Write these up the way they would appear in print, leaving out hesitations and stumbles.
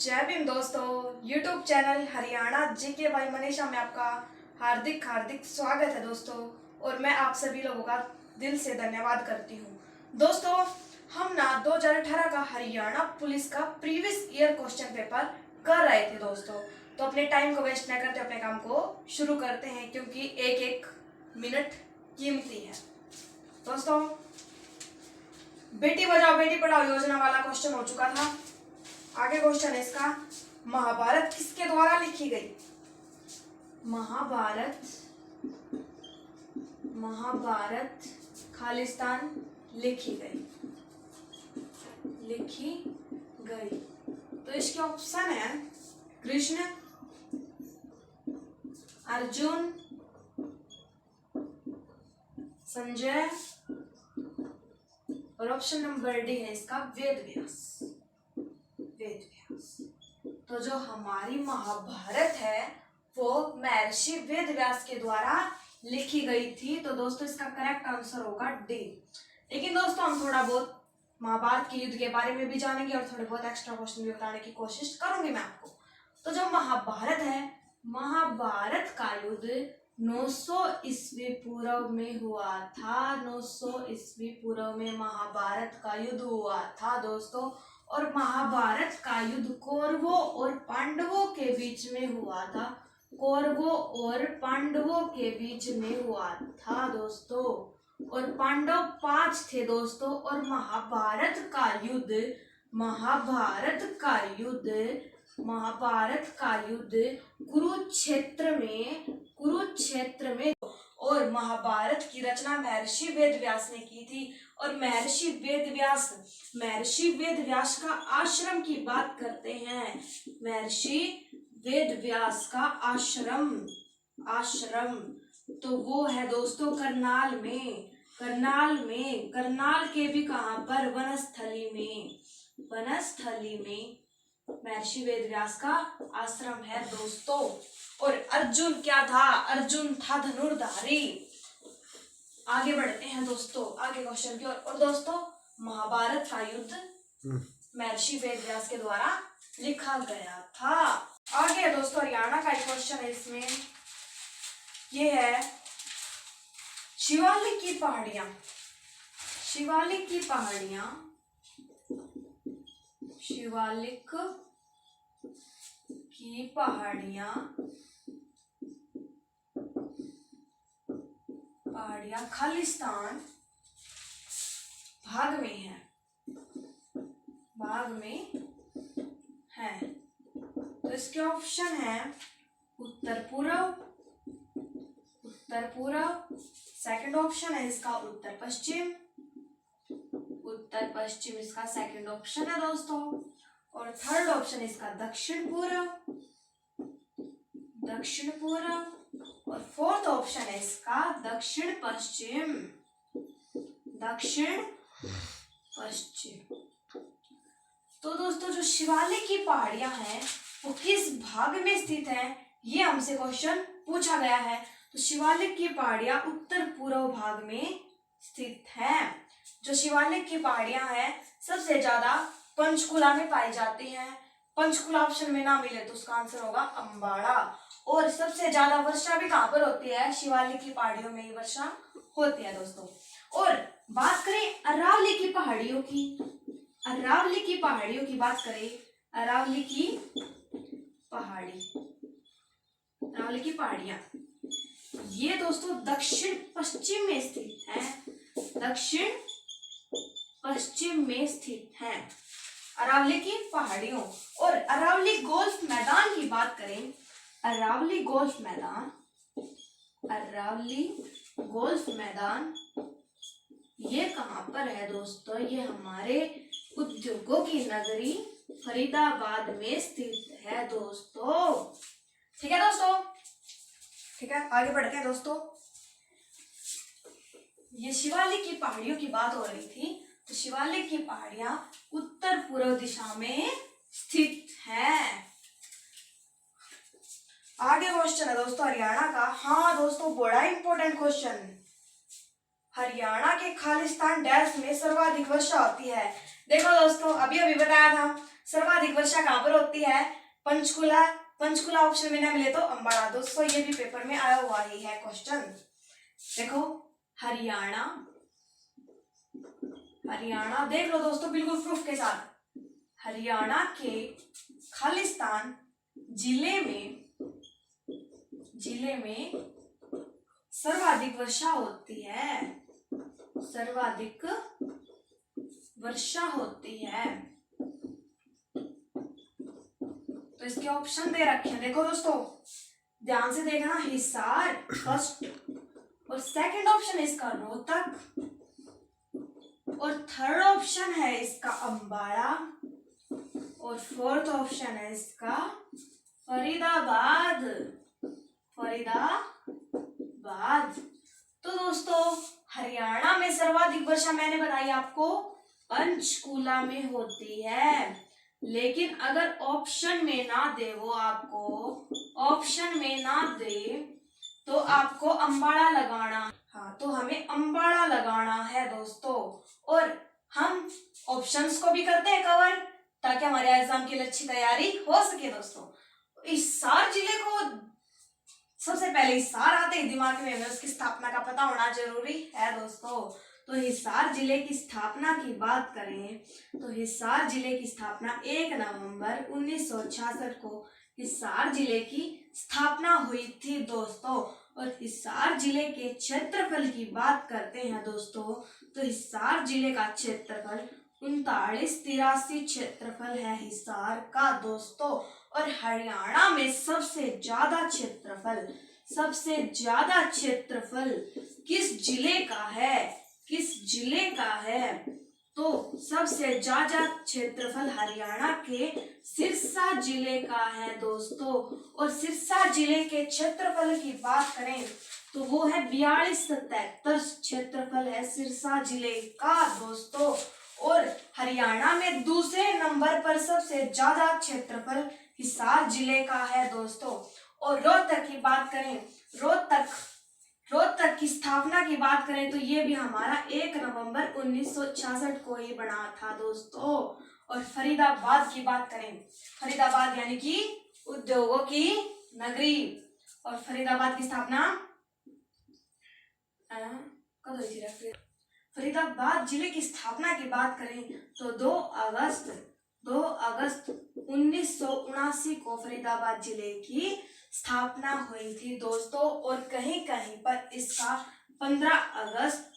जय भीम दोस्तों। YouTube channel Haryana GK by Manisha में आपका हार्दिक हार्दिक स्वागत है दोस्तों। और मैं आप सभी लोगों का दिल से धन्यवाद करती हूँ। दोस्तों, हम ना 2018 का हरियाणा पुलिस का प्रीवियस ईयर क्वेश्चन पेपर कर रहे थे दोस्तों। तो अपने टाइम को वेस्ट न करते अपने काम को शुरू करते हैं, क्योंकि एक एक मिनट कीमती है। दोस्तों, बेटी बचाओ बेटी पढ़ाओ योजना वाला क्वेश्चन हो चुका था। आगे क्वेश्चन है इसका, महाभारत किसके द्वारा लिखी गई? महाभारत खालिस्तान लिखी गई। तो इसके ऑप्शन है कृष्ण, अर्जुन, संजय और ऑप्शन नंबर डी है इसका वेद व्यास। तो जो हमारी महाभारत है वो महर्षि वेद व्यास के द्वारा लिखी गई थी। तो दोस्तों, इसका करेक्ट आंसर होगा डी। लेकिन दोस्तों, हम थोड़ा बहुत महाभारत के युद्ध के बारे में भी जानेंगे और थोड़े बहुत एक्स्ट्रा क्वेश्चन भी बताने की कोशिश करूंगी मैं आपको। तो जो महाभारत है, महाभारत का युद्ध 900 ईस्वी पूर्व में हुआ था। 900 ईस्वी पूर्व में महाभारत का युद्ध हुआ था दोस्तों। और महाभारत का युद्ध कौरवों और पांडवों के बीच में हुआ था। कौरवों और पांडवों के बीच में हुआ था दोस्तों। और पांडव 5 थे दोस्तों। और महाभारत का युद्ध कुरुक्षेत्र में और महाभारत की रचना महर्षि वेद व्यास ने की थी। और महर्षि वेद व्यास का आश्रम की बात करते हैं। महर्षि वेद व्यास का आश्रम तो वो है दोस्तों करनाल के भी कहां पर? वनस्थली में महर्षि वेद व्यास का आश्रम है दोस्तों। और अर्जुन क्या था? अर्जुन था धनुर्धारी। आगे बढ़ते हैं दोस्तों आगे क्वेश्चन की ओर। और दोस्तों, महाभारत का युद्ध महर्षि वेद व्यास के द्वारा लिखा गया था। आगे दोस्तों, हरियाणा का एक क्वेश्चन है इसमें। ये है शिवालिक की पहाड़ियां खालिस्तान भाग में है। तो इसके ऑप्शन है उत्तर पूर्व। सेकंड ऑप्शन है इसका उत्तर पश्चिम इसका सेकंड ऑप्शन है दोस्तों। और थर्ड ऑप्शन इसका दक्षिण पूर्व। और फोर्थ ऑप्शन है इसका दक्षिण पश्चिम। तो दोस्तों, जो शिवालिक की पहाड़ियां हैं वो किस भाग में स्थित है, ये हमसे क्वेश्चन पूछा गया है। तो शिवालिक की पहाड़ियां उत्तर पूर्व भाग में स्थित है। जो शिवालिक की पहाड़ियां हैं सबसे ज्यादा पंचकुला में पाई जाती हैं। पंचकुला ऑप्शन में ना मिले तो उसका आंसर होगा अम्बाड़ा। और सबसे ज्यादा वर्षा भी कहां पर होती है? शिवालिक की पहाड़ियों में ही वर्षा होती है दोस्तों। और बात करें अरावली की पहाड़ियों की बात करें, अरावली की पहाड़ियां ये दोस्तों दक्षिण पश्चिम में स्थित है अरावली की पहाड़ियों। और अरावली गोल्फ मैदान की बात करें, अरावली गोल्फ मैदान ये कहां पर है दोस्तों? ये हमारे उद्योगों की नगरी फरीदाबाद में स्थित है दोस्तों। ठीक है दोस्तों, ठीक है, आगे बढ़ते हैं दोस्तों। ये शिवालिक की पहाड़ियों की बात हो रही थी। तो शिवालिक की पहाड़ियां उत्तर पूर्व दिशा में स्थित है। आगे क्वेश्चन है दोस्तों हरियाणा का। हाँ दोस्तों, बड़ा इंपॉर्टेंट क्वेश्चन। हरियाणा के खालिस्तान डैश में सर्वाधिक वर्षा होती है। देखो दोस्तों, अभी अभी बताया था सर्वाधिक वर्षा कहाँ पर होती है, पंचकुला। पंचकुला ऑप्शन में ना मिले तो अम्बाड़ा। दोस्तों ये भी पेपर में आया हुआ ही है क्वेश्चन। देखो हरियाणा, हरियाणा देख लो दोस्तों बिल्कुल प्रूफ के साथ। हरियाणा के खालिस्तान जिले में सर्वाधिक वर्षा होती है, सर्वाधिक वर्षा होती है। तो इसके ऑप्शन दे रखे हैं। देखो दोस्तों ध्यान से देखना, हिसार फर्स्ट, और सेकंड ऑप्शन है इसका रोहतक, और थर्ड ऑप्शन है इसका अम्बाड़ा, और फोर्थ ऑप्शन है इसका फरीदाबाद। तो दोस्तों हरियाणा में सर्वाधिक वर्षा मैंने बताई आपको पंचकुला में होती है, लेकिन अगर ऑप्शन में ना दे, वो आपको ऑप्शन में ना दे तो आपको अम्बाड़ा लगाना। हाँ, तो हमें अम्बाड़ा लगाना है दोस्तों। और हम ऑप्शंस को भी करते हैं कवर, ताकि हमारे एग्जाम के लिए अच्छी तैयारी हो सके। दोस्तों हिसार जिले को सबसे पहले हिसार आते ही दिमाग में हमें उसकी स्थापना का पता होना जरूरी है दोस्तों। तो हिसार जिले की स्थापना की बात करें तो हिसार जिले की स्थापना 1 नवंबर 1966 को हिसार जिले की स्थापना हुई थी दोस्तों। और हिसार जिले के क्षेत्रफल की बात करते हैं दोस्तों, तो हिसार जिले का क्षेत्रफल 3983 क्षेत्रफल है हिसार का दोस्तों। और हरियाणा में सबसे ज्यादा क्षेत्रफल किस जिले का है, तो सबसे ज्यादा क्षेत्रफल हरियाणा के सिरसा जिले का है दोस्तों। और सिरसा जिले के क्षेत्रफल की बात करें तो वो है 4273 क्षेत्रफल है सिरसा जिले का दोस्तों। और हरियाणा में दूसरे नंबर पर सबसे ज्यादा क्षेत्रफल हिसार जिले का है दोस्तों। और रोहतक की बात करें, रोहतक की स्थापना की बात करें तो ये भी हमारा 1 नवंबर 1966 को ही बना था दोस्तों। और फरीदाबाद की बात करें, फरीदाबाद यानी कि उद्योगों की नगरी, और फरीदाबाद की स्थापना कब हुई थी? फरीदाबाद जिले की स्थापना की बात करें तो 2 अगस्त 1979 को फरीदाबाद जिले की स्थापना हुई थी दोस्तों। और कहीं कहीं पर इसका 15 अगस्त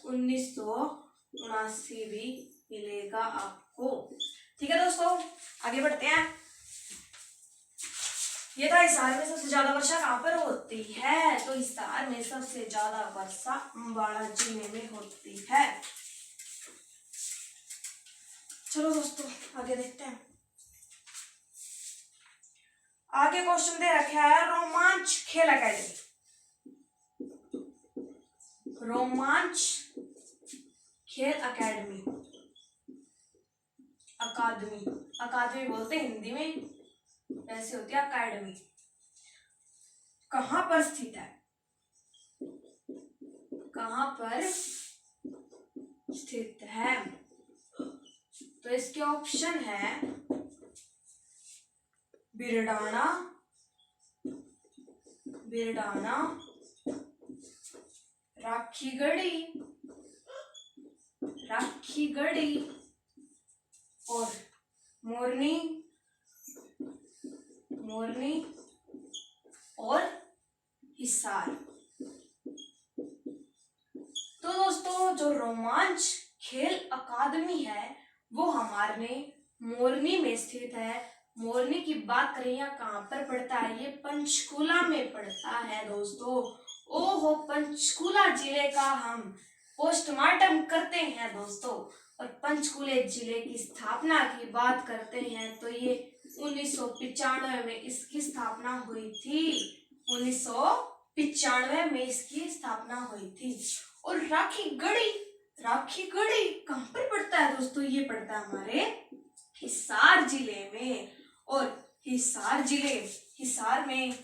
1979 भी मिलेगा आपको। ठीक है दोस्तों, आगे बढ़ते हैं। ये था हिसार में सबसे ज्यादा वर्षा कहाँ पर होती है, तो हिसार में सबसे ज्यादा वर्षा अम्बाड़ा जिले में होती है। चलो दोस्तों आगे देखते हैं। आगे क्वेश्चन दे रखा है रोमांच खेल अकेडमी। रोमांच खेल अकेडमी, अकादमी बोलते हैं हिंदी में, ऐसे होती है अकेडमी। कहां पर स्थित है, तो इसके ऑप्शन है बिरडाना, राखीगढ़ी और मोरनी और हिसार। तो दोस्तों जो रोमांच खेल अकादमी है वो हमारे मोरनी में स्थित है। मोरनी की बात करें या कहाँ पर पड़ता है, ये पंचकुला में पड़ता है दोस्तों। ओहो, पंचकुला जिले का हम पोस्टमार्टम करते हैं दोस्तों। और पंचकुले जिले की स्थापना की बात करते हैं तो ये 1995 में इसकी स्थापना हुई थी। 1995 में इसकी स्थापना हुई थी। और राखीगढ़ी कहाँ पर पड़ता है दोस्तों, ये पड़ता है हमारे हिसार जिले में। और हिसार में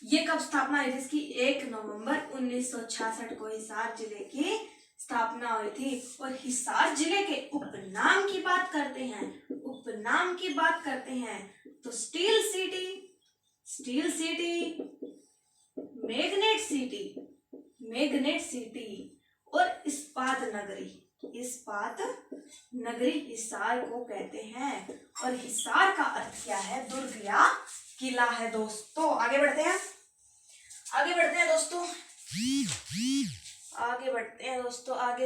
ये कब स्थापना हुई थी इसकी? 1 नवंबर 1966 को हिसार जिले की स्थापना हुई थी। और हिसार जिले के उपनाम की बात करते हैं, उपनाम की बात करते हैं तो steel city, steel city, magnet city, magnet city और इस्पात नगरी, इस्पात नगरी हिसार को कहते हैं। और हिसार का अर्थ क्या है? दुर्ग या किला है दोस्तों। आगे बढ़ते हैं, आगे बढ़ते हैं दोस्तों, आगे बढ़ते हैं दोस्तों, आगे